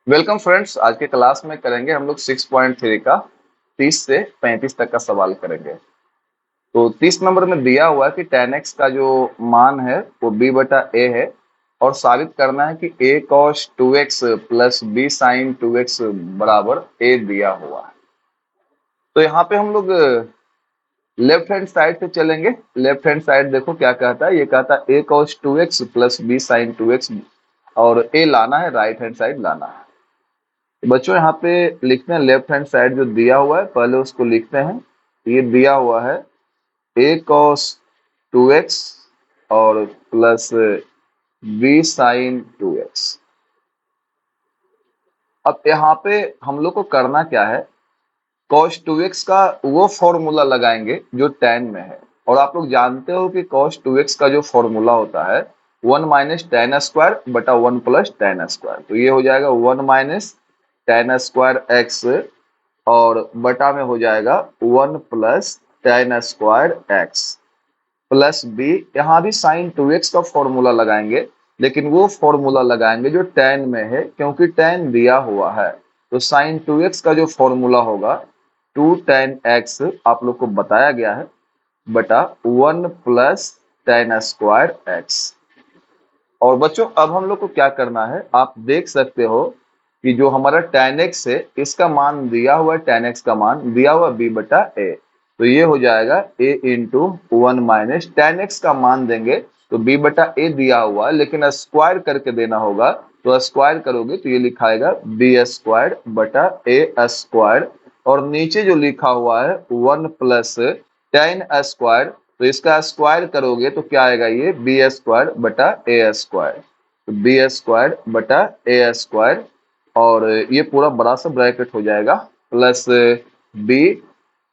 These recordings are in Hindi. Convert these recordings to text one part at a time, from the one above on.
Welcome friends. आज के क्लास में करेंगे हम लोग 6.3 का 30 से 35 तक का सवाल करेंगे। तो 30 नंबर में दिया हुआ है कि tan x का जो मान है वो b बटा a है और साबित करना है कि a cos 2x plus b sin 2x बराबर a दिया हुआ है। तो यहाँ पे हम लोग लेफ्ट हैंड साइड से चलेंगे। लेफ्ट हैंड साइड देखो क्या कहता है, ये कहता है a cos 2x plus b sin 2x और a लाना है, राइट हैंड साइड लाना है। बच्चों यहाँ पे लिखते हैं लेफ्ट हैंड साइड जो दिया हुआ है पहले उसको लिखते हैं। ये दिया हुआ है a cos 2x और प्लस b sin 2x। अब यहाँ पे हम लोग को करना क्या है, cos 2x का वो फॉर्मूला लगाएंगे जो tan में है। और आप लोग जानते हो कि cos 2x का जो फॉर्मूला होता है 1 माइनस tan स्क्वायर बटा 1 प्लस tan स्क्वायर। तो ये हो जाएगा 1 माइनस tan स्क्वायर x और बटा में हो जाएगा 1 plus tan square x plus b। यहाँ भी साइन 2x का फॉर्मूला लगाएंगे, लेकिन वो फॉर्मूला लगाएंगे जो tan में है क्योंकि tan दिया हुआ है। तो साइन 2x का जो फॉर्मूला होगा 2 tan x आप लोग को बताया गया है बटा 1 प्लस tan स्क्वायर x। और बच्चों अब हम लोग को क्या करना है, आप देख सकते हो कि जो हमारा tan x है इसका मान दिया हुआ है, tan x का मान दिया हुआ b बटा a। तो ये हो जाएगा a into 1 minus tan x का मान देंगे तो b बटा a दिया हुआ है, लेकिन स्क्वायर करके देना होगा। तो स्क्वायर करोगे तो ये लिखाएगा b स्क्वायर बटा a स्क्वायर और नीचे जो लिखा हुआ है 1 प्लस tan स्क्वायर, तो इसका स्क्वायर करोगे तो क्या आएगा, ये बी स्क्वायर बटा ए स्क्वायर। तो बी स्क्वायर बटा ए स्क्वायर और ये पूरा बड़ा सा ब्रैकेट हो जाएगा plus B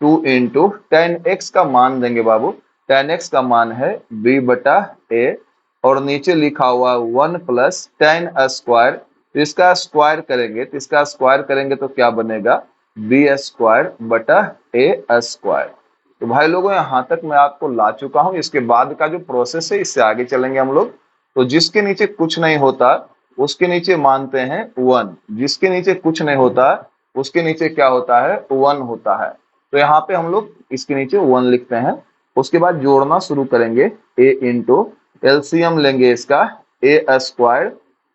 2 into tan x का मान देंगे बाबू। टेन एक्स का मान है बी बटा ए और नीचे लिखा हुआ 1 प्लस टेन स्क्वायर। तो इसका स्क्वायर करेंगे तो क्या बनेगा, बी स्क्वायर बटा ए स्क्वायर। तो भाई लोगों यहाँ तक मैं आपको ला चुका हूँ। इसके बाद का जो प्रोसेस है इससे आगे चलेंगे हम लोग। तो जिसके नीचे कुछ नहीं होता उसके नीचे मानते हैं 1, जिसके नीचे कुछ नहीं होता उसके नीचे क्या होता है, 1 होता है। तो यहाँ पे हम लोग इसके नीचे 1 लिखते हैं। उसके बाद जोड़ना शुरू करेंगे, a इंटू एलसीएम लेंगे इसका ए स्क्वायर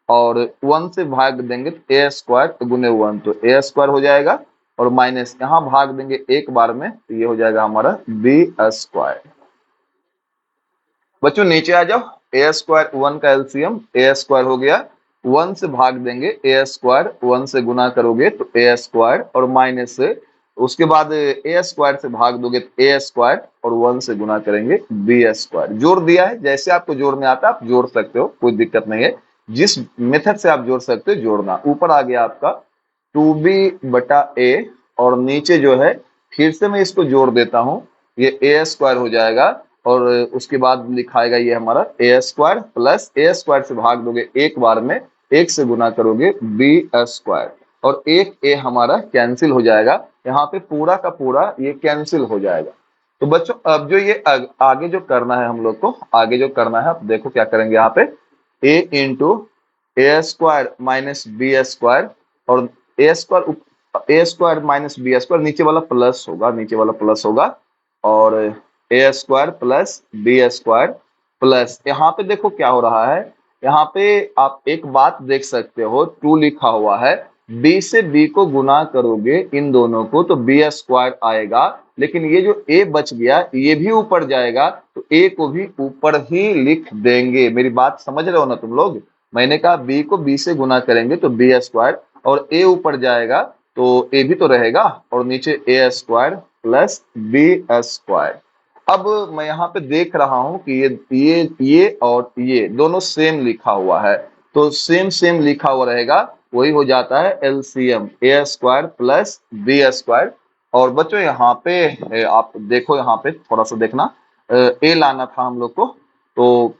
और 1 से भाग देंगे तो ए स्क्वायर गुने 1 तो ए स्क्वायर हो जाएगा और माइनस यहाँ भाग देंगे एक बार में तो ये हो जाएगा हमारा बी स्क्वायर। बच्चों नीचे आ जाओ, ए स्क्वायर 1 का एलसीएम ए स्क्वायर हो गया, 1 से भाग देंगे ए स्क्वायर, 1 से गुना करोगे तो ए स्क्वायर और माइनस उसके बाद ए स्क्वायर से भाग दोगे तो ए स्क्वायर और 1 से गुना करेंगे बी स्क्वायर। जोड़ दिया है, जैसे आपको जोड़ने आता है आप जोड़ सकते हो, कोई दिक्कत नहीं है। जिस मेथड से आप जोड़ सकते हो जोड़ना। ऊपर आ गया आपका 2b बटा ए और नीचे जो है फिर से मैं इसको जोड़ देता हूं, ये ए स्क्वायर हो जाएगा और उसके बाद लिखाएगा ये हमारा ए स्क्वायर प्लस ए स्क्वायर से भाग दोगे एक बार में, एक से गुना करोगे बी स्क्वायर और एक ए हमारा कैंसिल हो जाएगा। यहाँ पे पूरा का पूरा ये कैंसिल हो जाएगा। तो बच्चों अब जो ये आगे जो करना है हम लोग को, आगे जो करना है आप देखो क्या करेंगे यहाँ पे, A into A square minus B square और A square minus B square, नीचे वाला प्लस होगा, नीचे वाला प्लस होगा और A square plus B square plus यहाँ पे देखो क्या हो रहा है, यहाँ पे आप एक बात देख सकते हो 2 लिखा हुआ है, b से b को गुना करोगे इन दोनों को तो बी स्क्वायर आएगा, लेकिन ये जो a बच गया ये भी ऊपर जाएगा तो a को भी ऊपर ही लिख देंगे। मेरी बात समझ रहे हो ना तुम लोग, मैंने कहा b को b से गुना करेंगे तो बी स्क्वायर और a ऊपर जाएगा तो a भी तो रहेगा और नीचे ए स्क्वायर प्लस बी स्क्वायर। अब मैं यहाँ पे देख रहा हूं कि ये और ये दोनों सेम लिखा हुआ है, तो सेम सेम लिखा हुआ रहेगा, वही हो जाता है एलसीएम ए स्क्वायर प्लस बी स्क्वायर। और बच्चों यहाँ पे आप देखो, यहाँ पे थोड़ा सा देखना, ए लाना था हम लोग को, तो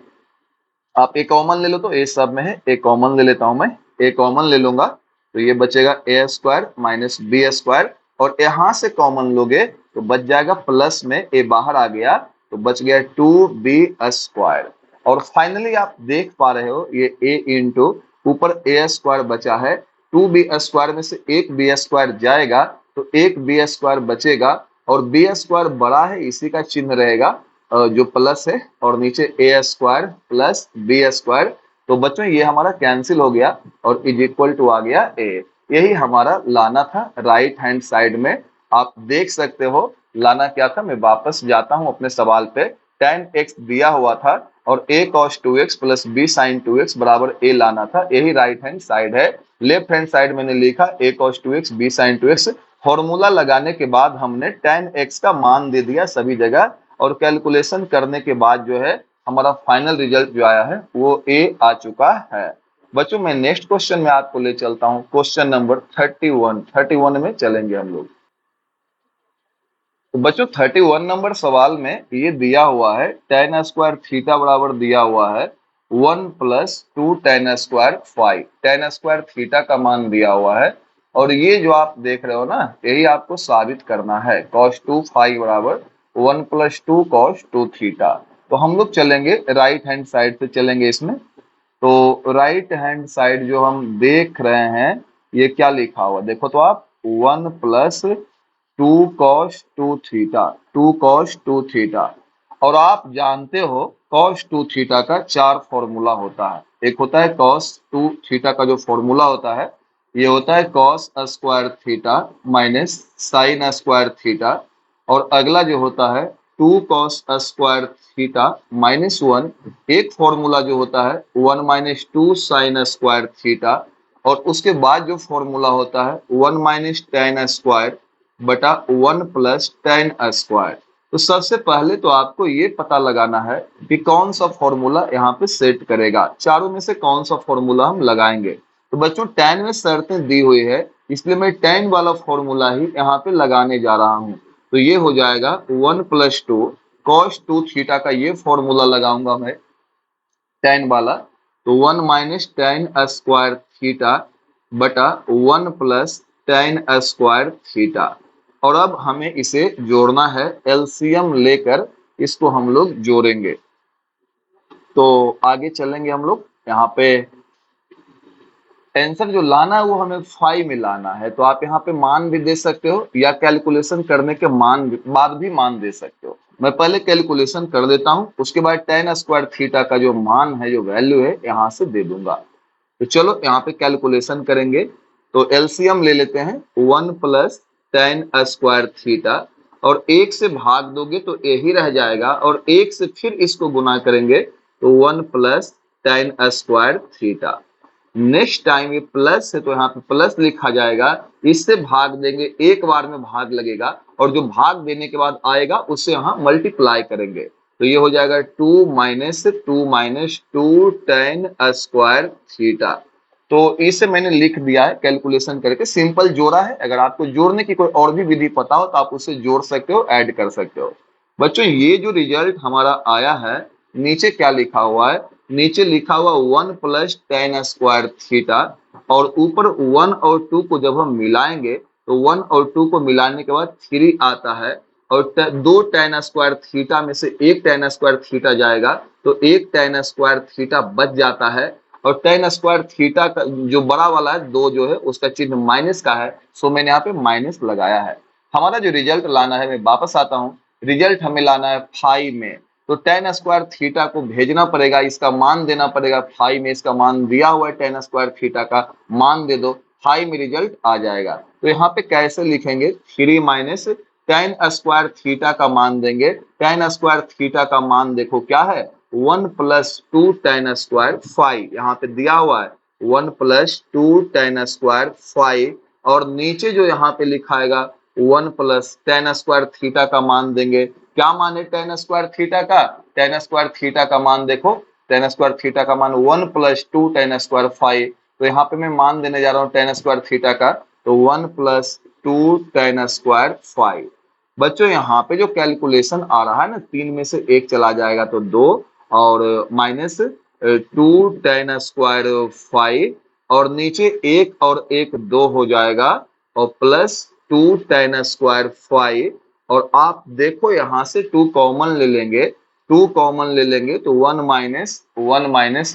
आप ए कॉमन ले लो, तो ए सब में है, ए कॉमन ले लेता हूं मैं, ए कॉमन ले लूंगा तो ये बचेगा ए स्क्वायर माइनस बी स्क्वायर और यहां से कॉमन लोगे तो बच जाएगा प्लस में, ए बाहर आ गया तो बच गया 2b स्क्वायर। और फाइनली आप देख पा रहे हो ये a इंटू ऊपर ए स्क्वायर बचा है 2b² में से एक b² जाएगा तो एक b² बचेगा और b² बड़ा है इसी का चिन्ह रहेगा जो प्लस है और नीचे a² प्लस b²। तो बच्चों ये हमारा कैंसिल हो गया और इज इक्वल टू आ गया a। यही हमारा लाना था राइट हैंड साइड में। आप देख सकते हो लाना क्या था। मैं वापस जाता हूं अपने सवाल पे। tan x दिया हुआ था और a cos 2x plus b sin 2x बराबर a लाना था। यही राइट हैंड साइड है। लेफ्ट हैंड साइड मैंने लिखा a cos 2x b sin 2x। Formula लगाने के बाद हमने tan x का मान दे दिया सभी जगह और कैलकुलेशन करने के बाद जो है हमारा फाइनल रिजल्ट जो आया है वो a आ चुका है। बच्चों मैं नेक्स्ट क्वेश्चन में आपको ले चलता हूं। क्वेश्चन नंबर 31 में चलेंगे हम लोग। तो बच्चों 31 नंबर सवाल में ये दिया हुआ है tan² थीटा बराबर दिया हुआ है 1 प्लस 2 tan² 5। tan² थीटा का मान दिया हुआ है और ये जो आप देख रहे हो ना यही आपको साबित करना है। cos 2 5 बराबर 1 प्लस 2 cos 2 थीटा। तो हम लोग चलेंगे राइट हैंड साइड से चलेंगे इसमें। तो राइट हैंड साइड जो हम देख रहे हैं ये क्या लिखा हुआ देखो तो आप 1 plus 2 cos 2 theta 2 cos 2 theta. और आप जानते हो cos 2 थीटा का 4 फॉर्मूला होता है। एक होता है cos 2 थीटा का जो फॉर्मूला होता है ये होता है cos² theta minus sin² theta. और अगला जो होता है 2 cos² थीटा माइनस 1। एक फॉर्मूला जो होता है 1 माइनस 2 sin² थीटा। और उसके बाद जो फॉर्मूला होता है 1 माइनस tan² बटा 1 प्लस tan²। तो सबसे पहले तो आपको ये पता लगाना है कि कौन सा फॉर्मूला यहाँ पे सेट करेगा। चारों में से कौन सा फॉर्मूला हम लगाएंगे। तो बच्चों tan में शर्तें दी हुई है इसलिए मैं tan वाला फॉर्मूला ही यहाँ पे लगाने जा रहा हूँ। तो ये हो जाएगा 1 प्लस 2 cos 2 थीटा का ये फॉर्मूला लगाऊंगा मैं tan वाला। तो 1 माइनस tan² थीटा बटा 1 प्लस tan² थीटा। और अब हमें इसे जोड़ना है। एलसीएम लेकर इसको हम लोग जोड़ेंगे। तो आगे चलेंगे हम लोग। यहाँ पे आंसर जो लाना है वो हमें 5 में लाना है। तो आप यहाँ पे मान भी दे सकते हो या कैलकुलेशन करने के बाद भी मान दे सकते हो। मैं पहले कैलकुलेशन कर देता हूँ उसके बाद tan² थीटा का जो मान है जो वैल्यू है यहाँ से दे दूंगा। तो चलो यहाँ पे कैलकुलेशन करेंगे। तो एलसीएम ले लेते हैं 1 प्लस tan² थीटा और एक से भाग दोगे तो यही रह जाएगा और एक से फिर इसको गुना करेंगे तो 1 plus tan² theta. Next time ये प्लस है तो यहाँ पे प्लस लिखा जाएगा। इससे भाग देंगे एक बार में भाग लगेगा और जो भाग देने के बाद आएगा उससे यहाँ मल्टीप्लाई करेंगे। तो ये हो जाएगा 2 माइनस 2 tan² थीटा। तो इसे मैंने लिख दिया है कैलकुलेशन करके। सिंपल जोड़ा है। अगर आपको जोड़ने की कोई और भी विधि पता हो तो आप उससे जोड़ सकते हो ऐड कर सकते हो। बच्चों ये जो रिजल्ट हमारा आया है नीचे क्या लिखा हुआ है। नीचे लिखा हुआ 1 प्लस tan² थीटा और ऊपर 1 और 2 को जब हम मिलाएंगे तो 1 और 2 को मिलाने के बाद 3 आता है और दो tan² थीटा में से एक tan² थीटा जाएगा तो एक tan² थीटा बच जाता है। और tan² थीटा का जो बड़ा वाला है 2 जो है उसका चिन्ह माइनस का है सो मैंने यहाँ पे माइनस लगाया है। हमारा जो रिजल्ट लाना है मैं वापस आता हूँ। रिजल्ट हमें लाना है 5 में। तो tan² थीटा को भेजना पड़ेगा इसका मान देना पड़ेगा 5 में। इसका मान दिया हुआ है tan² थीटा का मान दे दो 5 में रिजल्ट आ जाएगा। तो यहाँ पे कैसे लिखेंगे 3 माइनस tan² थीटा का मान देंगे। tan² थीटा का मान देखो क्या है 1 प्लस 2 tan² 5 यहाँ पे दिया हुआ है 1 प्लस 2 tan² 5 और नीचे जो यहाँ पे लिखाएगा 1 प्लस tan² थीटा का मान देंगे। क्या मान है tan² थीटा का। tan² थीटा का मान देखो tan² थीटा का मान 1 प्लस 2 tan² 5। तो यहाँ पे मैं मान देने जा रहा हूँ tan² थीटा का तो 1 प्लस 2 tan² 5। बच्चों यहाँ पे जो कैलकुलेशन आ रहा है ना 3 में से एक चला जाएगा तो 2 और माइनस 2 tan² 5 और नीचे एक और एक 2 हो जाएगा और प्लस 2 tan² 5 और आप देखो यहाँ से 2 कॉमन ले लेंगे। 2 कॉमन ले लेंगे तो 1 माइनस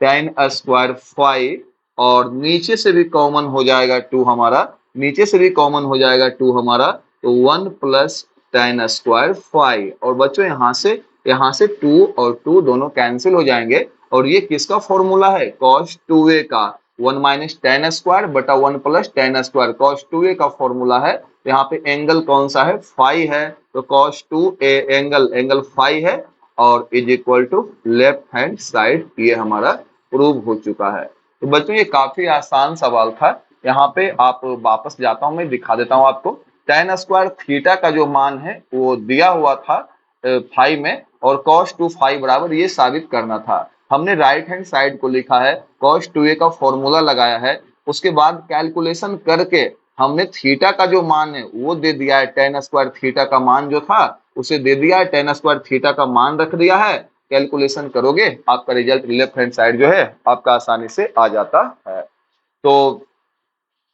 tan² 5 और नीचे से भी कॉमन हो जाएगा 2 हमारा, नीचे से भी कॉमन हो जाएगा 2 हमारा, तो 1 प्लस tan स्क्वायर 5। और बच्चों यहाँ से 2 और 2 दोनों कैंसिल हो जाएंगे और ये किसका फॉर्मूला है, cos 2a का, 1 माइनस tan स्क्वायर बटा 1 plus tan square, cos 2a का फॉर्मूला है। यहाँ पे एंगल कौन सा है, फाई है, तो cos 2a एंगल फाई है और is equal to left hand side, ये हमारा प्रूव हो चुका है। तो बच्चों ये काफी आसान सवाल था। यहाँ पे आप वापस जाता हूं, मैं दिखा देता हूं आपको। tan स्क्वायर थीटा का जो मान है वो दिया हुआ था फाई में, और cos 2 फाई बराबर ये साबित करना था। हमने राइट हैंड साइड को लिखा है, cos 2a का फॉर्मूला लगाया है, उसके बाद कैलकुलेशन करके हमने थीटा का जो मान है वो दे दिया है, tan स्क्वायर थीटा का मान जो था उसे दे दिया है, tan स्क्वायर थीटा का मान रख दिया है। कैलकुलेशन करोगे आपका रिजल्ट लेफ्ट हैंड साइड जो है आपका आसानी से आ जाता है। तो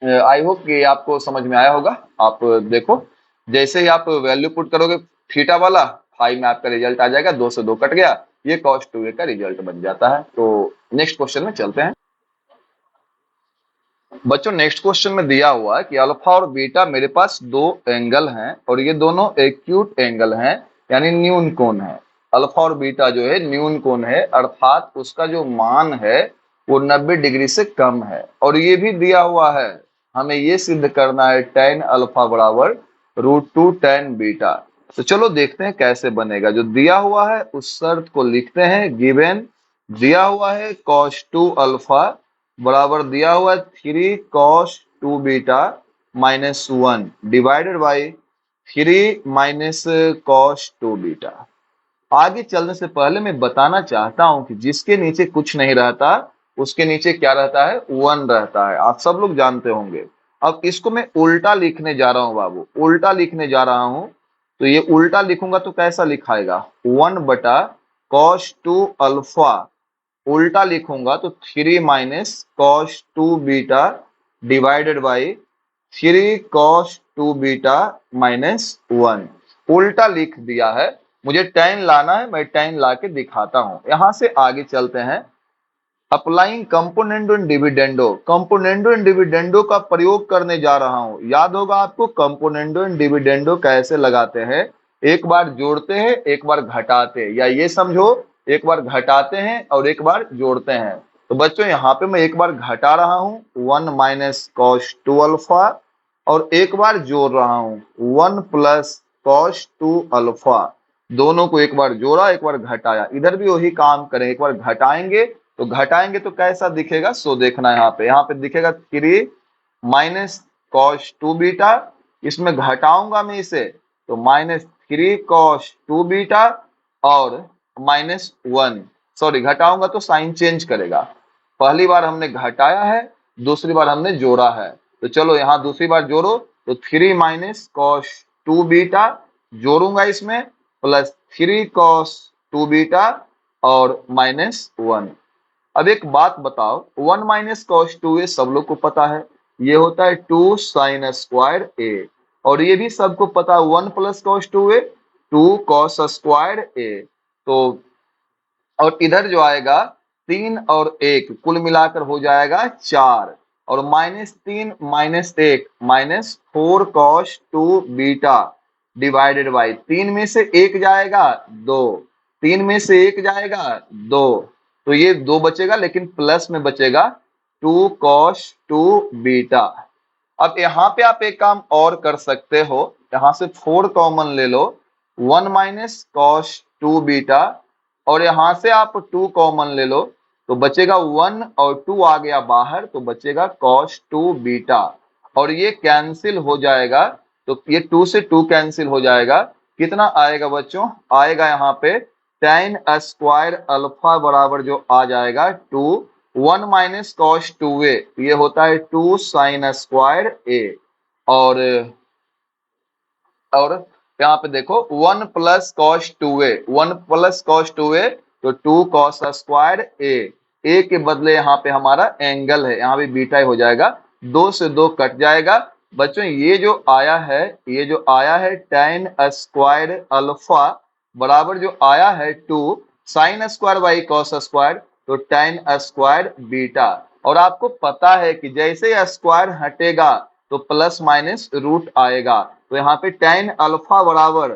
आई होप कि आपको समझ में आया होगा। आप देखो जैसे ही आप वैल्यू पुट करोगे थीटा वाला, फाइव में आपका रिजल्ट आ जाएगा, 2 से 2 कट गया, ये cos 2a का रिजल्ट बन जाता है। तो नेक्स्ट क्वेश्चन में चलते हैं। बच्चों नेक्स्ट क्वेश्चन में दिया हुआ है कि अल्फा और बीटा मेरे पास दो एंगल हैं और ये दोनों एक्यूट एंगल हैं, यानी न्यून कोण है। अल्फा और बीटा जो है न्यून कोण है, अर्थात उसका जो मान है वो 90 डिग्री से कम है। और ये भी दिया हुआ है, हमें ये सिद्ध करना है tan अल्फा बराबर √2 tan बीटा। तो चलो देखते हैं कैसे बनेगा। जो दिया हुआ है उस शर्त को लिखते हैं, गिवन दिया हुआ है cos 2 अल्फा बराबर दिया हुआ है 3 cos 2 beta minus 1 divided by 3 minus cos 2 beta. आगे चलने से पहले मैं बताना चाहता हूं कि जिसके नीचे कुछ नहीं रहता उसके नीचे क्या रहता है, 1 रहता है, आप सब लोग जानते होंगे। अब इसको मैं उल्टा लिखने जा रहा हूं बाबू, उल्टा लिखने जा रहा हूं। तो ये उल्टा लिखूंगा तो कैसा लिखाएगा, 1 बटा cos 2 अल्फा, उल्टा लिखूंगा तो 3 minus cos 2 beta divided by 3 cos 2 beta minus 1। उल्टा लिख दिया है, मुझे tan लाना है, मैं tan ला के दिखाता हूं। यहां से आगे चलते हैं। Applying componendo and dividendo, componendo and dividendo का प्रयोग करने जा रहा हूं। याद होगा आपको कंपोनेंडो एंड डिविडेंडो कैसे लगाते हैं, एक बार जोड़ते हैं एक बार घटाते हैं, या ये समझो एक बार घटाते हैं और एक बार जोड़ते हैं। तो बच्चों यहाँ पे मैं एक बार घटा रहा हूं 1 माइनस cos 2 अल्फा, और एक बार जोड़ रहा हूं 1 प्लस cos 2 अल्फा। दोनों को एक बार जोड़ा एक बार घटाया, इधर भी वही काम करें, एक बार घटाएंगे तो घटाएंगे तो कैसा दिखेगा, सो देखना यहाँ पे दिखेगा 3 माइनस cos 2 बीटा, इसमें घटाऊंगा मैं इसे तो माइनस 3 cos 2 बीटा और माइनस 1, सॉरी घटाऊंगा तो साइन चेंज करेगा। पहली बार हमने घटाया है, दूसरी बार हमने जोड़ा है, तो चलो यहाँ दूसरी बार जोड़ो तो 3 माइनस cos 2 बीटा जोड़ूंगा इसमें, प्लस 3 cos 2 बीटा और माइनस 1। अब एक बात बताओ, 1 माइनस cos 2a सब लोग को पता है, ये होता है 2 sin स्क्वायर a, और ये भी सबको पता है 1 plus cos 2a 2 cos square a। तो और इधर जो आएगा 3 और 1 कुल मिलाकर हो जाएगा 4, और minus 3 minus 1 minus 4 cos 2 beta divided by 3 में से 1 जाएगा 2, 3 में से 1 जाएगा 2, तो ये 2 बचेगा, लेकिन प्लस में बचेगा 2 cos 2 बीटा। अब यहाँ पे आप एक काम और कर सकते हो, यहाँ से 4 कॉमन ले लो, 1 माइनस cos 2 बीटा, और यहाँ से आप 2 कॉमन ले लो तो बचेगा 1 और 2 आ गया बाहर तो बचेगा cos 2 बीटा, और ये कैंसिल हो जाएगा, तो ये 2 से 2 कैंसिल हो जाएगा। कितना आएगा बच्चों, आएगा यहाँ पे tan स्क्वायर अल्फा बराबर जो आ जाएगा 2, 1 माइनस cos 2a, ये होता है 2 sin स्क्वायर a, और यहाँ पे देखो 1 plus cos 2a, 1 plus cos 2a तो 2 cos स्क्वायर a के बदले यहाँ पे हमारा एंगल है, यहाँ भी बीटा ही हो जाएगा, 2 से 2 कट जाएगा। बच्चों ये जो आया है tan स्क्वायर अल्फा बराबर जो आया है 2 sin square by cos square, तो tan स्क्वायर बीटा, और आपको पता है कि जैसे स्क्वायर हटेगा तो प्लस माइनस रूट आएगा। तो यहाँ पे tan अल्फा बराबर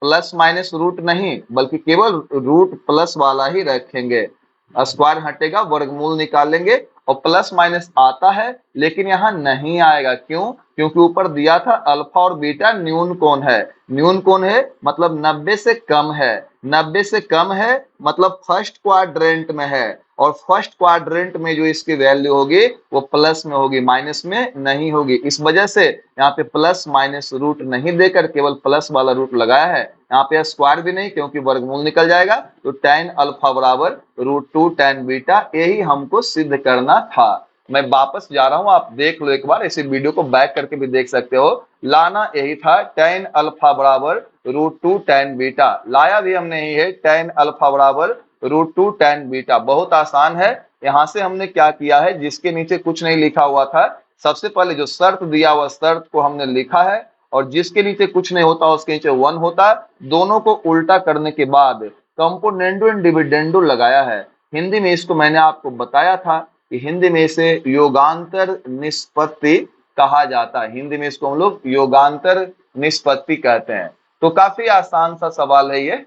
प्लस माइनस रूट नहीं बल्कि केवल रूट प्लस वाला ही रखेंगे। स्क्वायर हटेगा, वर्गमूल निकालेंगे और प्लस माइनस आता है लेकिन यहाँ नहीं आएगा। क्यों? क्योंकि ऊपर दिया था अल्फा और बीटा न्यून कोण है। न्यून कोण है मतलब 90 से कम है। 90 से कम है मतलब फर्स्ट क्वाड्रेंट में है, और फर्स्ट क्वाड्रेंट में जो इसकी वैल्यू होगी वो प्लस में होगी, माइनस में नहीं होगी। इस वजह से यहाँ पे प्लस माइनस रूट नहीं देकर केवल प्लस वाला रूट लगाया है। यहाँ पे स्क्वायर भी नहीं क्योंकि वर्गमूल निकल जाएगा। तो tan अल्फा बराबर √2 tan बीटा, यही हमको सिद्ध करना था। मैं वापस जा रहा हूं, आप देख लो एक बार, इसी वीडियो को बैक करके भी देख सकते हो। लाना यही था tan अल्फा बराबर √2 tan बीटा। लाया भी हमने यही है, tan अल्फा बराबर √2 tan बीटा। बहुत आसान है। यहां से हमने क्या किया है, जिसके नीचे कुछ नहीं लिखा हुआ था, सबसे पहले जो शर्त दिया हुआ शर्त को हमने लिखा है, और जिसके नीचे कुछ नहीं होता उसके नीचे 1 होता। दोनों को उल्टा करने के बाद कंपोनेंडो एंड डिविडेंडो लगाया है। हिंदी में इसको मैंने आपको बताया था कि हिंदी में इसे योगांतर निष्पत्ति कहा जाता है। हिंदी में इसको हम लोग योगांतर निष्पत्ति कहते हैं। तो काफी आसान सा सवाल है ये,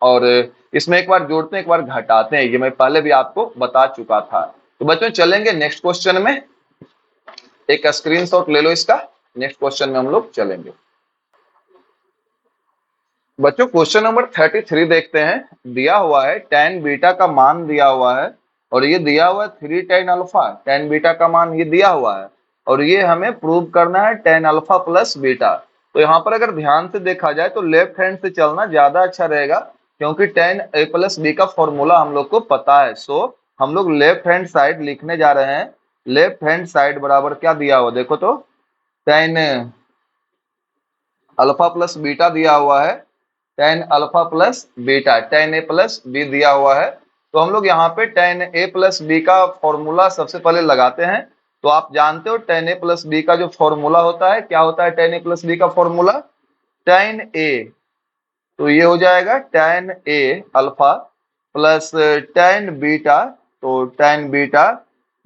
और इसमें एक बार जोड़ते हैं एक बार घटाते हैं, ये मैं पहले भी आपको बता चुका था। तो बच्चों चलेंगे नेक्स्ट क्वेश्चन में, एक स्क्रीनशॉट ले लो इसका। नेक्स्ट क्वेश्चन में हम लोग चलेंगे। बच्चों क्वेश्चन नंबर 33 देखते हैं। दिया हुआ है tan बीटा का मान दिया हुआ है, और ये दिया हुआ है 3 tan अल्फा। tan बीटा का मान ये दिया हुआ है, और ये हमें प्रूव करना है tan अल्फा प्लस बीटा। तो यहाँ पर अगर ध्यान से देखा जाए तो लेफ्ट हैंड से चलना ज्यादा अच्छा रहेगा, क्योंकि tan a प्लस बी का फॉर्मूला हम लोग को पता है। सो हम लोग लेफ्ट हैंड साइड लिखने जा रहे हैं। लेफ्ट हैंड साइड बराबर क्या दिया हुआ देखो तो, tan अल्फा प्लस बीटा दिया हुआ है। tan alpha plus beta, tan a plus B दिया हुआ है। तो हम लोग यहाँ पे tan a प्लस बी का फॉर्मूला सबसे पहले लगाते हैं। तो आप जानते हो tan a प्लस बी का जो फॉर्मूला होता है, क्या होता है tan a प्लस बी का फॉर्मूला? tan a, तो ये हो जाएगा tan a alpha plus tan beta, तो tan बीटा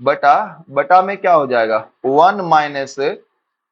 बटा बटा में क्या हो जाएगा 1 minus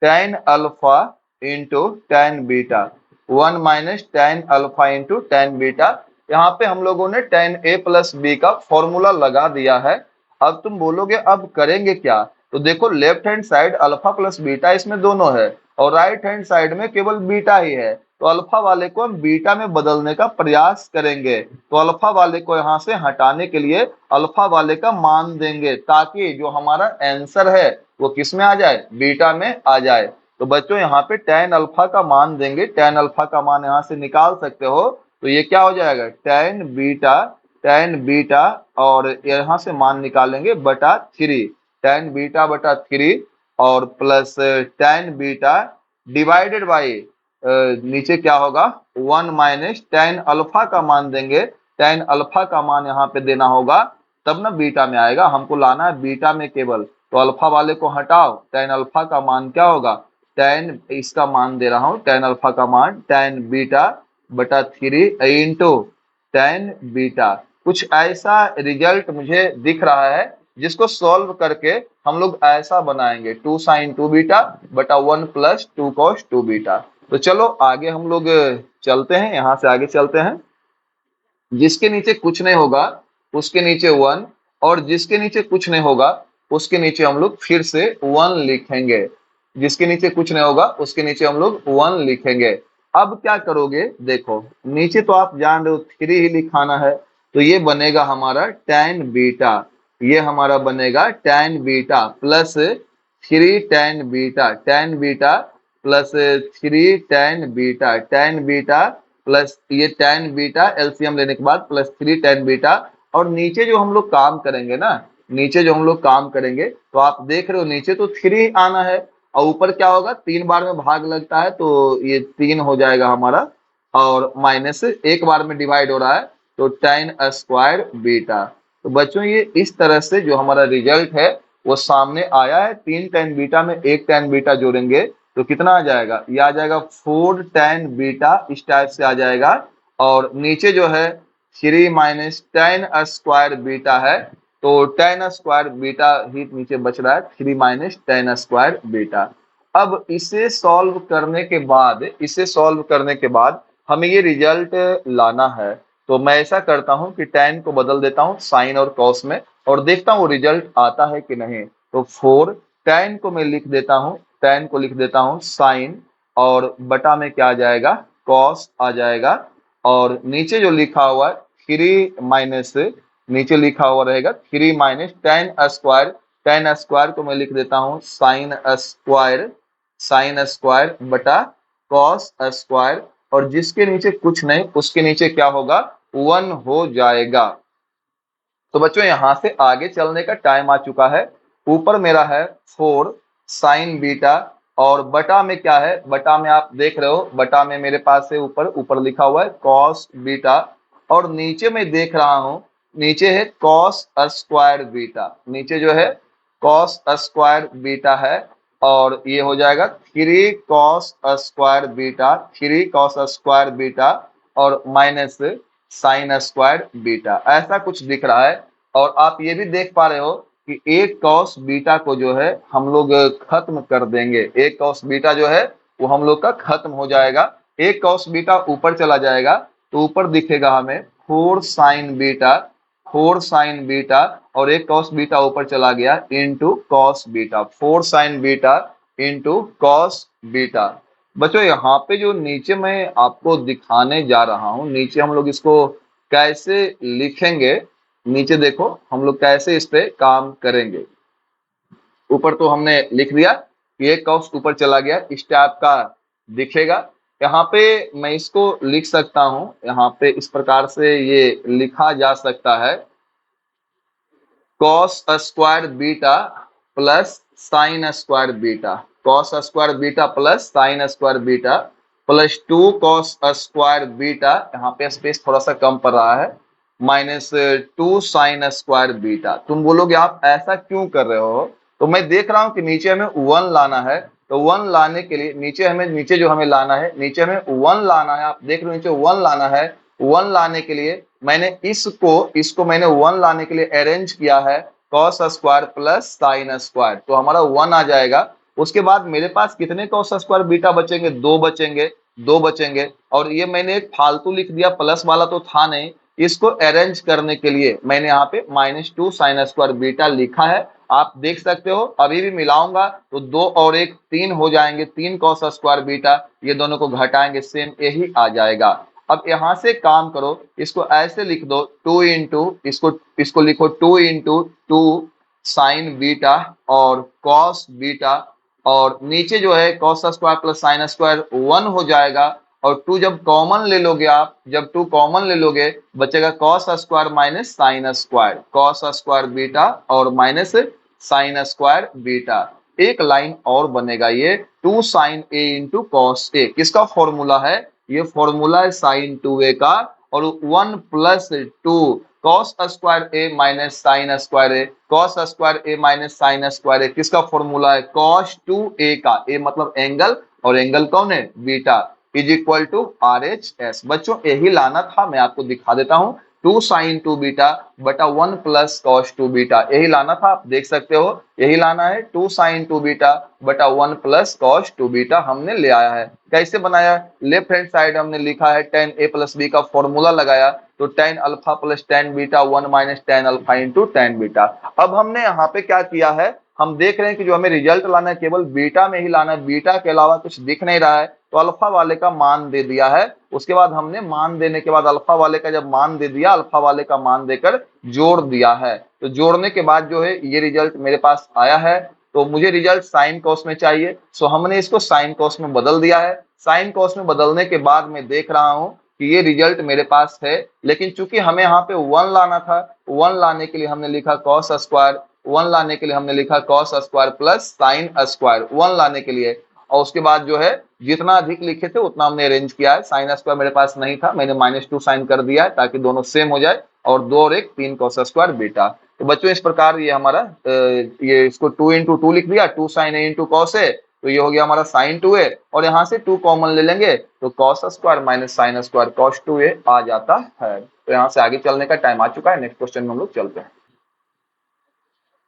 tan alpha into tan beta, 1 minus tan alpha into tan beta. यहाँ पे हम लोगों ने tan a प्लस बी का फॉर्मूला लगा दिया है। अब तुम बोलोगे अब करेंगे क्या? तो देखो left hand side alpha plus beta इसमें दोनों है, और राइट हैंड साइड में केवल बीटा ही है। तो अल्फा वाले को हम बीटा में बदलने का प्रयास करेंगे। तो अल्फा वाले को यहाँ से हटाने के लिए अल्फा वाले का मान देंगे, ताकि जो हमारा आंसर है वो किस में आ जाए, बीटा में आ जाए। तो बच्चों यहाँ पे tan अल्फा का मान देंगे। tan अल्फा का मान यहाँ से निकाल सकते हो। तो ये क्या हो जाएगा tan बीटा और यहाँ से मान निकालेंगे बटा 3, tan बीटा बटा 3 और plus tan beta divided by नीचे क्या होगा 1 माइनस tan अल्फा का मान देंगे। tan अल्फा का मान यहाँ पे देना होगा, तब ना बीटा में आएगा। हमको लाना है बीटा में केवल। तो अल्फा वाले को हटाओ, tan अल्फा का मान क्या होगा, tan इसका मान दे रहा हूं, tan अल्फा का मान tan बीटा बटा 3 इंटू tan बीटा। कुछ ऐसा रिजल्ट मुझे दिख रहा है, जिसको सॉल्व करके हम लोग ऐसा बनाएंगे 2 sin 2 बीटा बटा 1 प्लस 2 cos 2 बीटा। तो चलो आगे हम लोग चलते हैं, यहाँ से आगे चलते हैं। जिसके नीचे कुछ नहीं होगा उसके नीचे 1, और जिसके नीचे कुछ नहीं होगा उसके नीचे हम लोग फिर से 1 लिखेंगे। जिसके नीचे कुछ नहीं होगा उसके नीचे हम लोग 1 लिखेंगे। अब क्या करोगे देखो, नीचे तो आप जान रहे हो 3 ही लिखाना है। तो ये बनेगा हमारा tan बीटा, ये हमारा बनेगा tan beta plus 3 tan beta, tan beta plus 3 tan beta, tan beta plus ये tan बीटा एलसीएम लेने के बाद प्लस 3 tan बीटा। और नीचे जो हम लोग काम करेंगे ना, नीचे जो हम लोग काम करेंगे, तो आप देख रहे हो नीचे तो 3 आना है, और ऊपर क्या होगा 3 बार में भाग लगता है, तो ये 3 हो जाएगा हमारा, और माइनस एक बार में डिवाइड हो रहा है, तो tan स्क्वायर बीटा। तो बच्चों ये इस तरह से जो हमारा रिजल्ट है वो सामने आया है। 3 tan बीटा में 1 tan बीटा जोड़ेंगे तो कितना आ जाएगा, ये आ जाएगा 4 tan बीटा, इस टाइप से आ जाएगा। और नीचे जो है 3 माइनस tan स्क्वायर बीटा है, तो टेन स्क्वायर बीटा ही नीचे बच रहा है, 3 माइनस टेन स्क्वायर बीटा। अब इसे सॉल्व करने के बाद हमें ये रिजल्ट लाना है। तो मैं ऐसा करता हूं कि tan को बदल देता हूं साइन और कॉस में और देखता हूं रिजल्ट आता है कि नहीं। तो 4 tan को मैं लिख देता हूं, tan को लिख देता हूं साइन और बटा में क्या आ जाएगा, कॉस आ जाएगा। और नीचे जो लिखा हुआ है 3 माइनस, नीचे लिखा हुआ रहेगा 3 माइनस टेन स्क्वायर को मैं लिख देता हूं साइन स्क्वायर बटा कॉस स्क्वायर। और जिसके नीचे कुछ नहीं उसके नीचे क्या होगा, 1 हो जाएगा। तो बच्चों यहां से आगे चलने का टाइम आ चुका है। ऊपर मेरा है 4 साइन बीटा और बटा में क्या है, बटा में आप देख रहे हो, बटा में मेरे पास है ऊपर लिखा हुआ है कॉस बीटा और नीचे मैं देख रहा हूं, नीचे है कॉस स्क्वायर बीटा, नीचे जो है कॉस स्क्वायर बीटा है और ये हो जाएगा 3 cos square beta, 3 cos square beta और माइनस साइन स्क्वायर बीटा, ऐसा कुछ दिख रहा है। और आप ये भी देख पा रहे हो कि एक कॉस बीटा को जो है हम लोग खत्म कर देंगे, एक कॉस बीटा जो है वो हम लोग का खत्म हो जाएगा। एक कॉस बीटा ऊपर चला जाएगा तो ऊपर दिखेगा हमें 4 साइन बीटा और एक कॉस बीटा ऊपर चला गया into cos beta, 4 sign beta into cos beta. बच्चों यहाँ पे जो नीचे मैं आपको दिखाने जा रहा हूं, नीचे हम लोग इसको कैसे लिखेंगे, नीचे देखो हम लोग कैसे इस पे काम करेंगे। ऊपर तो हमने लिख दिया, ये कॉस ऊपर चला गया, इस टाइप का दिखेगा। यहाँ पे मैं इसको लिख सकता हूं, यहाँ पे इस प्रकार से ये लिखा जा सकता है cos square beta plus sine square beta, cos square beta plus sine square beta plus 2 cos square beta, यहाँ पे स्पेस थोड़ा सा कम पड़ रहा है, माइनस 2 साइन स्क्वायर बीटा। तुम बोलोगे आप ऐसा क्यों कर रहे हो, तो मैं देख रहा हूं कि नीचे हमें 1 लाना है, तो 1 लाने के लिए नीचे जो हमें लाना है, नीचे हमें 1 लाना है, आप देख रहे हो नीचे 1 लाना है। 1 लाने के लिए मैंने इसको मैंने 1 लाने के लिए अरेंज किया है cos square plus sine square, तो हमारा 1 आ जाएगा। उसके बाद मेरे पास कितने कॉस स्क्वायर बीटा बचेंगे, 2 बचेंगे, 2 बचेंगे। और ये मैंने एक फालतू लिख दिया, प्लस वाला तो था नहीं, इसको अरेंज करने के लिए मैंने यहाँ पे -2 साइन स्क्वायर बीटा लिखा है। आप देख सकते हो अभी भी मिलाऊंगा तो 2 और 1 3 हो जाएंगे, 3 कॉस स्क्वायर बीटा, ये दोनों को घटाएंगे सेम यही आ जाएगा। अब यहां से काम करो, इसको ऐसे लिख दो 2 इंटू इसको लिखो 2 इंटू 2 साइन बीटा और कॉस बीटा और नीचे जो है cos square plus sine square 1 हो जाएगा। और 2 जब कॉमन ले लोगे आप, जब 2 कॉमन ले लोगे बचेगा cos square minus sine square, cos square beta और माइनस साइन स्क्वायर बीटा। एक लाइन और बनेगा ये 2 sign A into cos A, किसका फॉर्मूला है, ये फॉर्मूला है साइन 2a का। और 1 प्लस 2 कॉस स्क्वायर ए माइनस साइन स्क्वायर ए, कॉस स्क्वायर ए माइनस साइन स्क्वायर ए, किसका फॉर्मूला है, कॉस 2a का, ए मतलब एंगल और एंगल कौन है, beta, is equal to RHS। बच्चों यही लाना था, मैं आपको दिखा देता हूं 2 साइन 2 बीटा बटा 1 प्लस कॉस 2 बीटा, यही लाना था, आप देख सकते हो यही लाना है 2 साइन 2 बीटा बटा 1 प्लस कॉस 2 बीटा हमने ले आया है। कैसे बनाया, लेफ्ट हैंड साइड हमने लिखा है tan a प्लस b का फॉर्मूला लगाया, तो tan alpha plus tan beta 1 minus tan alpha into tan beta. अब हमने यहाँ पे क्या किया है, हम देख रहे हैं कि जो हमें रिजल्ट लाना है केवल बीटा में ही लाना है, बीटा के अलावा कुछ दिख नहीं रहा है, तो अल्फा वाले का मान दे दिया है। उसके बाद हमने मान देने के बाद अल्फा वाले का जब मान दे दिया, अल्फा वाले का मान देकर जोड़ दिया है, तो जोड़ने के बाद जो है ये रिजल्ट मेरे पास आया है। तो मुझे रिजल्ट साइन कॉस में चाहिए, सो हमने इसको साइन कॉस में बदल दिया है। साइन कॉस में बदलने के बाद मैं देख रहा हूं कि ये रिजल्ट मेरे पास है, लेकिन चूंकि हमें यहाँ पे 1 लाना था, 1 लाने के लिए हमने लिखा कॉस स्क्वायर, 1 लाने के लिए हमने लिखा cos square plus sine square, 1 लाने के लिए। और उसके बाद जो है जितना अधिक लिखे थे उतना हमने अरेंज किया है। साइन स्क्वायर मेरे पास नहीं था, मैंने -2 साइन कर दिया है ताकि दोनों सेम हो जाए, और 2 और 1 3 कॉस स्क्वायर बीटा। तो बच्चों इस प्रकार ये हमारा ये इसको 2 इंटू 2 लिख दिया, 2 sign A into cos A, तो ये हो गया हमारा साइन 2a, और यहाँ से 2 कॉमन ले लेंगे तो cos square minus sine square cos 2a आ जाता है। तो यहाँ से आगे चलने का टाइम आ चुका है, नेक्स्ट क्वेश्चन में हम लोग चलते हैं।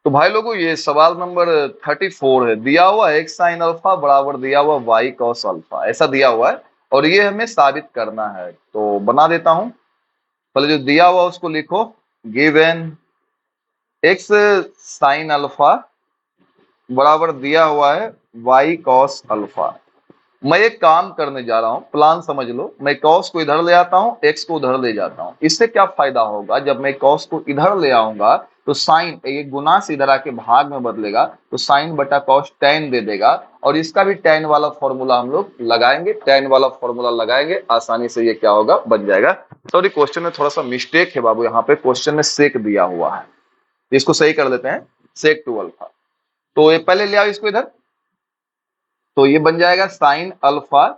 तो भाई लोगों ये सवाल नंबर 34 है। दिया हुआ एक्स साइन अल्फा बराबर दिया हुआ वाई कॉस अल्फा, ऐसा दिया हुआ है और ये हमें साबित करना है। तो बना देता हूं, पहले जो दिया हुआ उसको लिखो। गिवन एक्स साइन अल्फा बराबर दिया हुआ है वाई कॉस अल्फा। मैं एक काम करने जा रहा हूं, प्लान समझ लो। मैं कॉस को इधर ले आता हूं, एक्स को उधर ले जाता हूं। इससे क्या फायदा होगा, जब मैं कॉस को इधर ले आऊंगा तो साइन ये गुना से इधर आके भाग में बदलेगा, तो साइन बटा कॉस टेन दे देगा। और इसका भी टेन वाला फॉर्मूला हम लोग लगाएंगे, टेन वाला फॉर्मूला लगाएंगे, आसानी से ये क्या होगा, बन जाएगा। सॉरी क्वेश्चन में थोड़ा सा मिस्टेक है बाबू, यहाँ पे क्वेश्चन में सेक दिया हुआ है, इसको सही कर देते हैं, सेक टू अल्फा। तो ये पहले ले आओ इसको इधर, तो ये बन जाएगा साइन अल्फा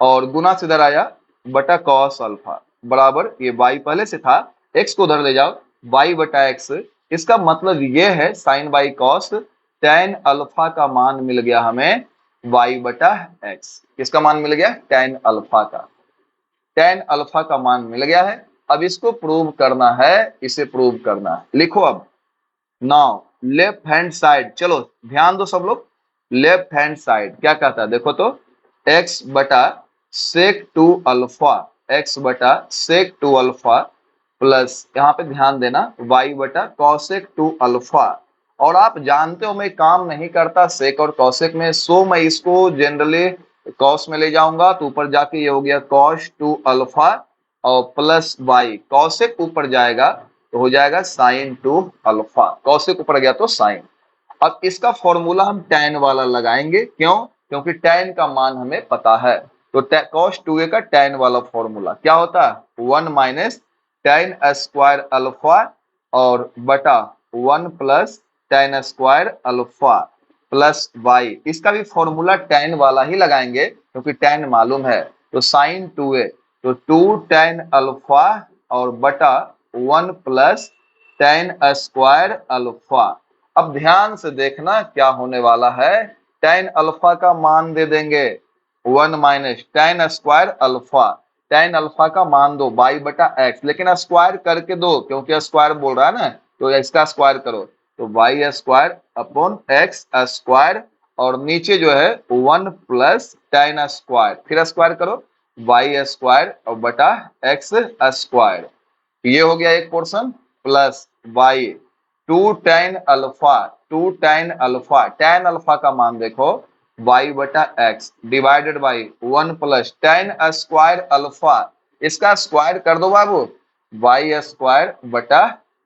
और गुना से इधर आया बटा कॉस अल्फा बराबर ये वाई पहले से था, एक्स को उधर ले जाओ, वाई बटा एक्स। इसका मतलब ये है sine by cos, tan alpha का मान मिल गया हमें वाई बटा एक्स। किसका मान मिल गया, टेन अल्फा का, टेन अल्फा का मान मिल गया है। अब इसको प्रूव करना है, इसे प्रूव करना है। लिखो अब, नाउ लेफ्ट हैंड साइड, चलो ध्यान दो सब लोग। लेफ्ट हैंड साइड क्या कहता है देखो तो, x बटा सेक टू अल्फा, x बटा सेक टू अल्फा प्लस यहाँ पे ध्यान देना y बटा कॉसेक टू अल्फा। और आप जानते हो मैं काम नहीं करता सेक और कॉसेक में, सो मैं इसको जनरली कॉस में ले जाऊंगा, तो ऊपर जाके ये हो गया कॉस टू अल्फा और प्लस y, कॉसेक ऊपर जाएगा तो हो जाएगा साइन टू अल्फा, कॉसेक ऊपर गया तो साइन। अब इसका फॉर्मूला हम tan वाला लगाएंगे, क्यों, क्योंकि tan का मान हमें पता है। तो cos 2a का tan वाला फॉर्मूला क्या होता है, 1 माइनस tan स्क्वायर अल्फा और बटा 1 plus tan square alpha plus y। इसका भी फॉर्मूला tan वाला ही लगाएंगे क्योंकि tan मालूम है। तो साइन 2a, तो 2 tan अल्फा और बटा 1 प्लस tan स्क्वायर अल्फा। अब ध्यान से देखना क्या होने वाला है, tan अल्फा का मान दे देंगे 1 minus tan square alpha, tan alpha का मान दो y बटा एक्स, लेकिन स्क्वायर करके दो क्योंकि स्क्वायर बोल रहा है ना, तो इसका स्क्वायर करो, तो y square upon x square और नीचे जो है 1 प्लस tan स्क्वायर, फिर स्क्वायर करो y स्क्वायर और बटा एक्स स्क्वायर। ये हो गया एक portion plus y 2 tan alpha, 2 tan alpha, tan alpha का मान देखो y बटा x divided by 1 plus tan square alpha, इसका स्क्वायर कर दो बाबू y स्क्वायर बटा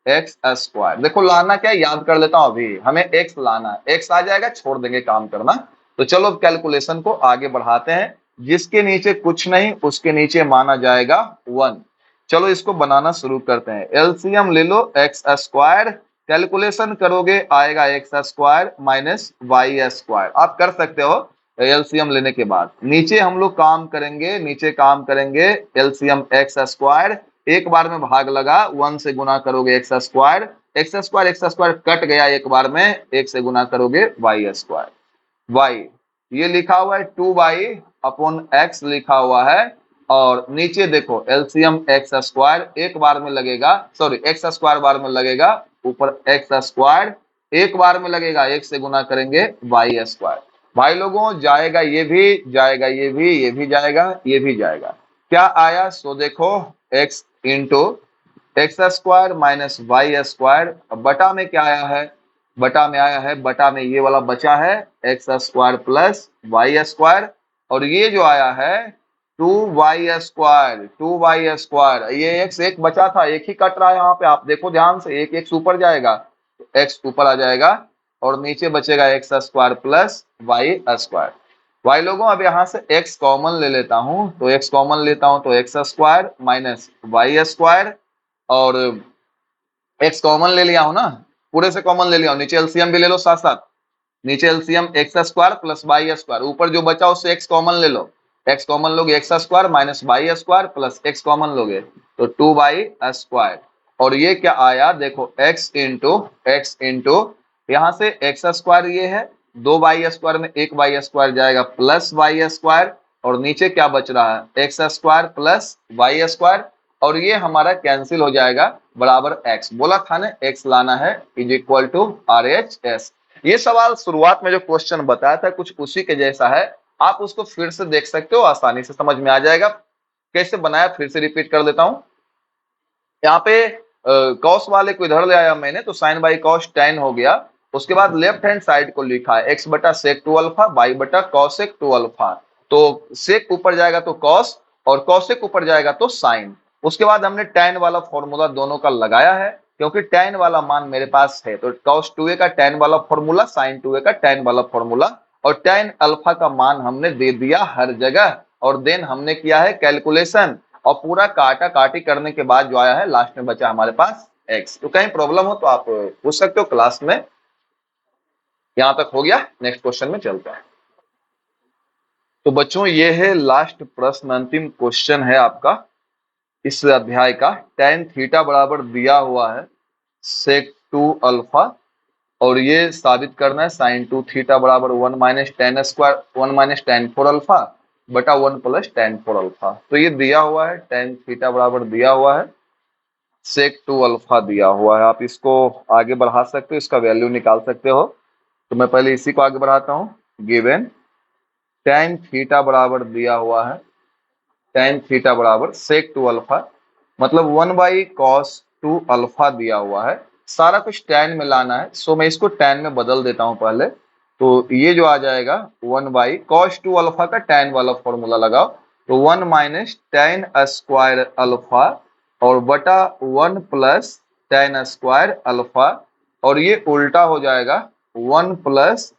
एक्स स्क्वायर। देखो लाना क्या है, याद कर लेता हूं, अभी हमें x लाना है, x आ जाएगा छोड़ देंगे काम करना। तो चलो कैलकुलेशन को आगे बढ़ाते हैं, जिसके नीचे कुछ नहीं उसके नीचे माना जाएगा 1। चलो इसको बनाना शुरू करते हैं। एलसीएम ले लो एक्स स्क्वायर, कैलकुलेशन करोगे आएगा x square minus y square. आप कर सकते हो एलसीएम लेने के बाद। नीचे हम लोग काम करेंगे, नीचे काम करेंगे एलसीएम एक्स स्क्वायर, एक बार में भाग लगा 1 से गुना करोगे x square, x square cut गया एक बार में, 1 से गुना करोगे वाई स्क्वायर। वाई ये लिखा हुआ है 2y अपॉन एक्स लिखा हुआ है, और नीचे देखो एलसीएम एक्स स्क्वायर एक बार में लगेगा, सॉरी एक्स स्क्वायर बार में लगेगा, ऊपर एक्स स्क्वायर एक बार में लगेगा, 1 से गुना करेंगे वाई स्क्वायर। भाई लोगों जाएगा ये भी जाएगा, ये भी जाएगा, ये भी जाएगा। क्या आया सो देखो x into x square minus y square, बटा में क्या आया है, बटा में आया है, बटा में ये वाला बचा है x square plus y square, और ये जो आया है 2y स्क्वायर, 2y स्क्वायर, ये x एक बचा था, एक ही कट रहा है यहाँ पे, आप देखो ध्यान से, एक x ऊपर जाएगा तो x ऊपर आ जाएगा और नीचे बचेगा x square plus y square. भाई लोगों अब यहाँ से x कॉमन ले लेता हूं, तो x कॉमन लेता हूं तो x square minus y square, और x कॉमन ले लिया हूं ना, पूरे से कॉमन ले लिया हूं, नीचे एलसीएम भी ले लो साथ साथ, नीचे LCM x square plus y square, ऊपर जो बचा उससे x कॉमन ले लो, x कॉमन लोगे x square minus y square plus x common लोगे तो 2y स्क्वायर, और ये क्या आया देखो x इंटू यहाँ से एक्स स्क्वायर ये है, 2y स्क्वायर में एक y स्क्वायर जाएगा प्लस वाई स्क्वायर, और नीचे क्या बच रहा है x square plus y square, और ये हमारा कैंसिल हो जाएगा बराबर x। बोला था ना x लाना है इज इक्वल टू RHS। ये सवाल शुरुआत में जो क्वेश्चन बताया था कुछ उसी के जैसा है, आप उसको फिर से देख सकते हो, आसानी से समझ में आ जाएगा। कैसे बनाया फिर से रिपीट कर देता हूं। यहाँ पे कॉस वाले को इधर ले आया मैंने तो साइन बाई कॉस tan हो गया। उसके बाद लेफ्ट हैंड साइड को लिखा है x बटा सेक 2 अल्फा बाई बटा कॉसेक 2 अल्फा। तो सेक ऊपर जाएगा तो कॉस और कॉसेक ऊपर जाएगा तो साइन। उसके बाद हमने tan वाला फॉर्मूला दोनों का लगाया है, क्योंकि tan वाला मान मेरे पास है तो cos 2a का tan वाला फॉर्मूला, sin 2a का tan वाला फॉर्मूला, और tan अल्फा का मान हमने दे दिया हर जगह। और देन हमने किया है कैलकुलेशन, और पूरा काटा काटी करने के बाद जो आया है लास्ट में बचा हमारे पास x। तो कहीं प्रॉब्लम हो तो आप पूछ सकते हो क्लास में। यहां तक हो गया, नेक्स्ट क्वेश्चन में चलते हैं। तो बच्चों ये है लास्ट प्रश्न, अंतिम क्वेश्चन है आपका इस अध्याय का। tan थीटा बराबर दिया हुआ है sec 2 अल्फा, और ये साबित करना है sin 2 थीटा बराबर 1 minus tan square 1 minus tan 4 alpha बटा 1 प्लस tan 4 अल्फा। तो ये दिया हुआ है tan थीटा बराबर दिया हुआ है sec 2 अल्फा दिया हुआ है। आप इसको आगे बढ़ा सकते हो, इसका वैल्यू निकाल सकते हो। तो मैं पहले इसी को आगे बढ़ाता हूँ। गिवन tan थीटा बराबर दिया हुआ है, tan थीटा बराबर sec 2 अल्फा, मतलब 1 बाई cos 2 अल्फा दिया हुआ है। सारा कुछ tan में लाना है, सो मैं इसको tan में बदल देता हूं पहले। तो ये जो आ जाएगा 1 बाई cos 2 अल्फा का tan वाला फॉर्मूला लगाओ, तो 1 माइनस tan स्क्वायर अल्फा और बटा 1 प्लस tan स्क्वायर अल्फा, और ये उल्टा हो जाएगा 1 plus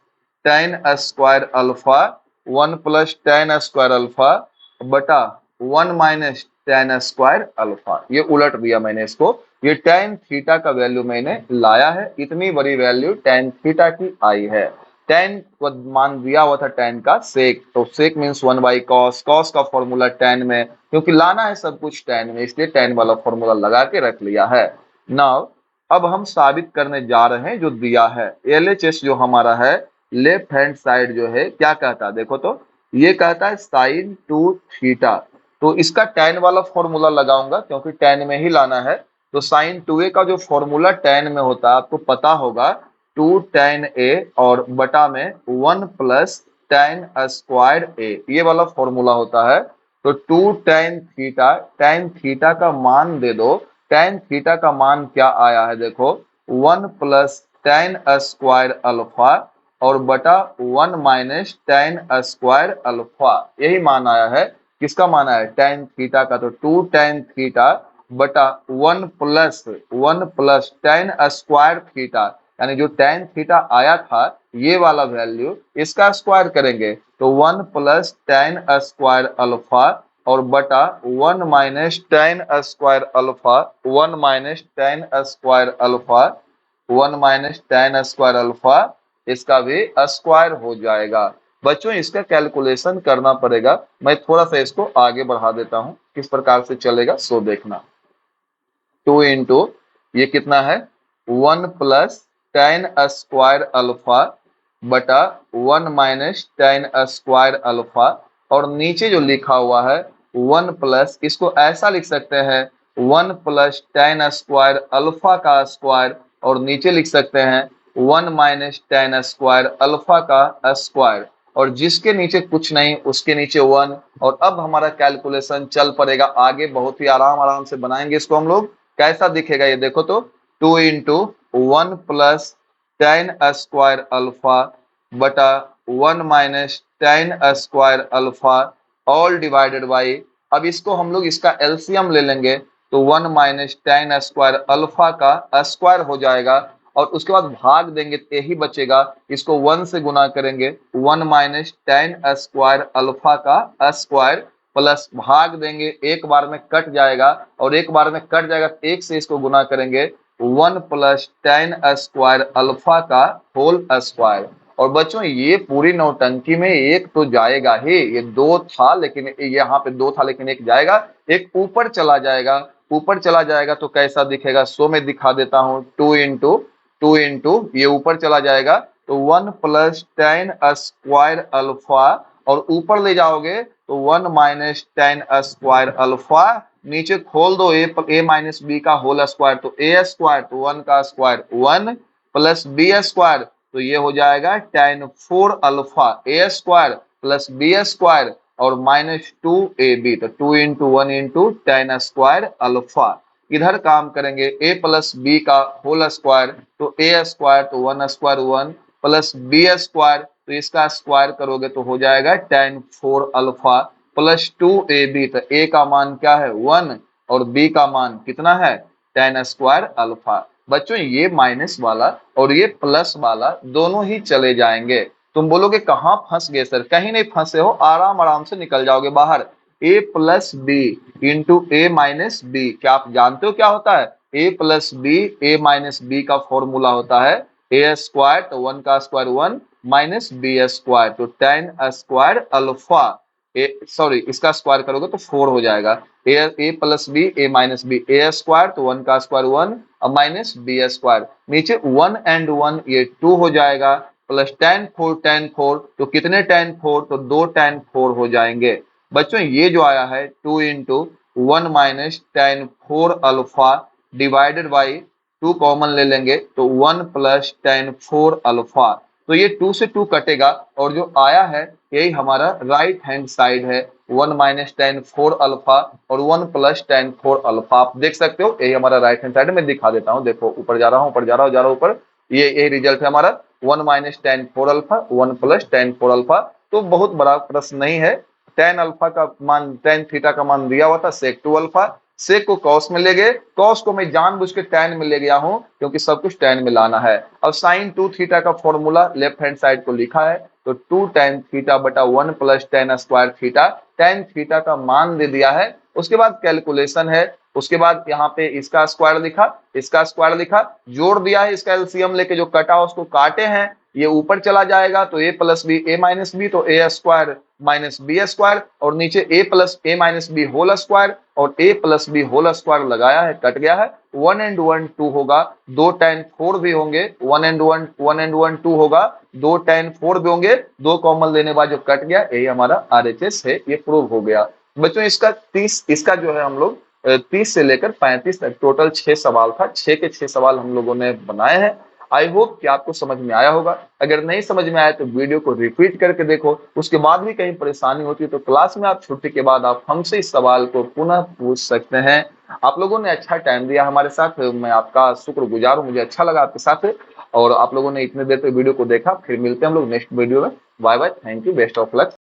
tan square alpha 1 plus tan square alpha बटा 1 माइनस tan स्क्वायर अल्फा। ये उलट दिया मैंने इसको। ये tan थीटा का वैल्यू मैंने लाया है, इतनी बड़ी वैल्यू tan थीटा की आई है। tan को मान दिया हुआ था tan का सेक, तो सेक मीन्स 1 बाई कॉस, कॉस का फॉर्मूला tan में, क्योंकि लाना है सब कुछ tan में इसलिए tan वाला फॉर्मूला लगा के रख लिया है। नाउ अब हम साबित करने जा रहे हैं जो दिया है LHS जो हमारा है, लेफ्ट हैंड साइड जो है क्या कहता है देखो तो, ये कहता है sin 2 थीटा। तो इसका tan वाला फॉर्मूला लगाऊंगा क्योंकि tan में ही लाना है। तो sin 2a का जो फॉर्मूला tan में होता है आपको पता होगा 2 tan a और बटा में 1 प्लस tan स्क्वायर a, ये वाला फॉर्मूला होता है। तो 2 tan थीटा का मान दे दो। tan थीटा का मान क्या आया है देखो, 1 प्लस tan स्क्वायर अल्फा और बटा 1 माइनस tan स्क्वायर अल्फा, यही मान आया है। किसका मान आया है tan थीटा का, तो 2 tan थीटा बटा 1 प्लस tan स्क्वायर थीटा, यानी जो tan थीटा आया था ये वाला वैल्यू इसका स्क्वायर करेंगे तो 1 प्लस tan स्क्वायर अल्फा और बटा 1 minus tan square alpha 1 minus tan square alpha 1 minus tan square alpha, इसका भी स्क्वायर हो जाएगा। बच्चों इसका कैलकुलेशन करना पड़ेगा, मैं थोड़ा सा इसको आगे बढ़ा देता हूं किस प्रकार से चलेगा सो देखना। 2 इंटू ये कितना है 1 प्लस tan स्क्वायर अल्फा बटा 1 माइनस tan स्क्वायर अल्फा, और नीचे जो लिखा हुआ है 1 प्लस, इसको ऐसा लिख सकते हैं 1 प्लस tan स्क्वायर अल्फा का स्क्वायर, और नीचे लिख सकते हैं 1 माइनस tan स्क्वायर अल्फा का स्क्वायर, और जिसके नीचे कुछ नहीं उसके नीचे 1। और अब हमारा कैलकुलेशन चल पड़ेगा आगे, बहुत ही आराम से बनाएंगे इसको हम लोग। कैसा दिखेगा ये देखो तो, 2 into 1 plus tan square alpha बटा 1 minus tan square alpha all divided by, अब इसको हम लोग इसका एलसीएम ले लेंगे तो 1 माइनस tan स्क्वायर अल्फा का स्क्वायर हो जाएगा, और उसके बाद भाग देंगे तो यही बचेगा, इसको 1 से गुना करेंगे 1 माइनस tan स्क्वायर अल्फा का स्क्वायर, प्लस भाग देंगे एक बार में कट जाएगा, और एक बार में कट जाएगा तो एक से इसको गुना करेंगे 1 प्लस tan स्क्वायर अल्फा का होल स्क्वायर। और बच्चों ये पूरी नौटंकी में एक तो जाएगा ही, ये 2 था लेकिन यहाँ पे 2 था लेकिन एक जाएगा, एक ऊपर चला जाएगा। ऊपर चला जाएगा तो कैसा दिखेगा सो मैं दिखा देता हूँ। 2 इंटू ये ऊपर चला जाएगा तो 1 प्लस tan स्क्वायर अल्फा, और ऊपर ले जाओगे तो 1 माइनस tan स्क्वायर अल्फा नीचे खोल दो ए माइनस बी का होल स्क्वायर, तो ए स्क्वायर तो 1 का स्क्वायर 1 प्लस बी स्क्वायर, तो ये हो जाएगा tan 4 अल्फा ए स्क्वायर प्लस बी स्क्वायर और माइनस 2 ए बी, तो 2 into 1 into tan square alpha. इधर काम करेंगे a प्लस बी का होल स्क्वायर, तो ए स्क्वायर तो 1 स्क्वायर 1 प्लस बी स्क्वायर, तो इसका स्क्वायर करोगे तो हो जाएगा tan 4 alpha plus 2 a b, तो a का मान क्या है 1 और b का मान कितना है tan स्क्वायर अल्फा। बच्चों ये माइनस वाला और ये प्लस वाला दोनों ही चले जाएंगे। तुम बोलोगे कहाँ फंस गए सर, कहीं नहीं फंसे हो, आराम आराम से निकल जाओगे बाहर। a plus b into a minus b, क्या आप जानते हो क्या होता है a plus b a minus b का फॉर्मूला होता है ए स्क्वायर तो 1 का स्क्वायर 1 माइनस बी स्क्वायर, तो tan स्क्वायर अल्फा सॉरी इसका स्क्वायर करोगे तो 4 हो जाएगा। A plus b a minus b a square तो 1 का स्क्वायर 1 और माइनस बी स्क्वायर, नीचे 1 एंड 1 ये 2 हो जाएगा प्लस tan 4 तो कितने tan 4 तो 2 tan 4 हो जाएंगे। बच्चों ये जो आया है 2 into 1 minus tan 4 alpha divided by 2 common ले लेंगे तो 1 प्लस tan 4 अल्फा, तो ये 2 से 2 कटेगा और जो आया है यही हमारा राइट हैंड साइड है 1 माइनस tan 4 अल्फा और 1 प्लस tan 4 अल्फा। आप देख सकते हो यही हमारा राइट हैंड साइड है, मैं दिखा देता हूँ, देखो ऊपर जा रहा हूँ ऊपर जा रहा हूँ जा रहा हूँ ऊपर, ये रिजल्ट है हमारा 1 minus tan 4 alpha 1 plus tan 4 alpha. तो बहुत बड़ा प्रश्न नहीं है, tan अल्फा का मान tan थीटा का मान दिया हुआ था sec 2 अल्फा, सेक को कॉस में ले गए, कॉस को मैं जानबूझ के टैन में ले गया हूं क्योंकि सब कुछ टैन में लाना है। अब साइन 2 थीटा का फॉर्मूला लेफ्ट हैंड साइड को लिखा है तो 2 tan थीटा बटा 1 plus tan square theta, tan theta का मान दे दिया है। उसके बाद कैलकुलेशन है, उसके बाद यहाँ पे इसका स्क्वायर लिखा इसका स्क्वायर लिखा, जोड़ दिया है, इसका एलसीएम लेके जो कटा उसको काटे हैं, ये ऊपर चला जाएगा तो ए plus b a minus B तो ए स्क्वायर माइनस बी स्क्वायर और नीचे ए प्लस ए माइनस बी होल स्क्वायर और ए प्लस बी होल स्क्वायर लगाया है, कट गया है, 1 एंड 1 2 होगा, 2 tan 4 भी होंगे, 1 एंड 1 2 होगा, 2 tan 4 भी होंगे, 2 कॉमन लेने बाद जो कट गया यही हमारा आरएचएस है, ये प्रूव हो गया। बच्चों इसका जो है हम लोग 30 से लेकर 35 तक टोटल 6 सवाल था, 6 के 6 सवाल हम लोगों ने बनाए हैं। आई होप कि आपको समझ में आया होगा, अगर नहीं समझ में आया तो वीडियो को रिपीट करके देखो, उसके बाद भी कहीं परेशानी होती है तो क्लास में आप छुट्टी के बाद आप हमसे इस सवाल को पुनः पूछ सकते हैं। आप लोगों ने अच्छा टाइम दिया हमारे साथ, मैं आपका शुक्रगुजार हूँ, मुझे अच्छा लगा आपके साथ और आप लोगों ने इतने देर तक वीडियो को देखा। फिर मिलते हैं हम लोग नेक्स्ट वीडियो में, bye bye, thank you, best of luck.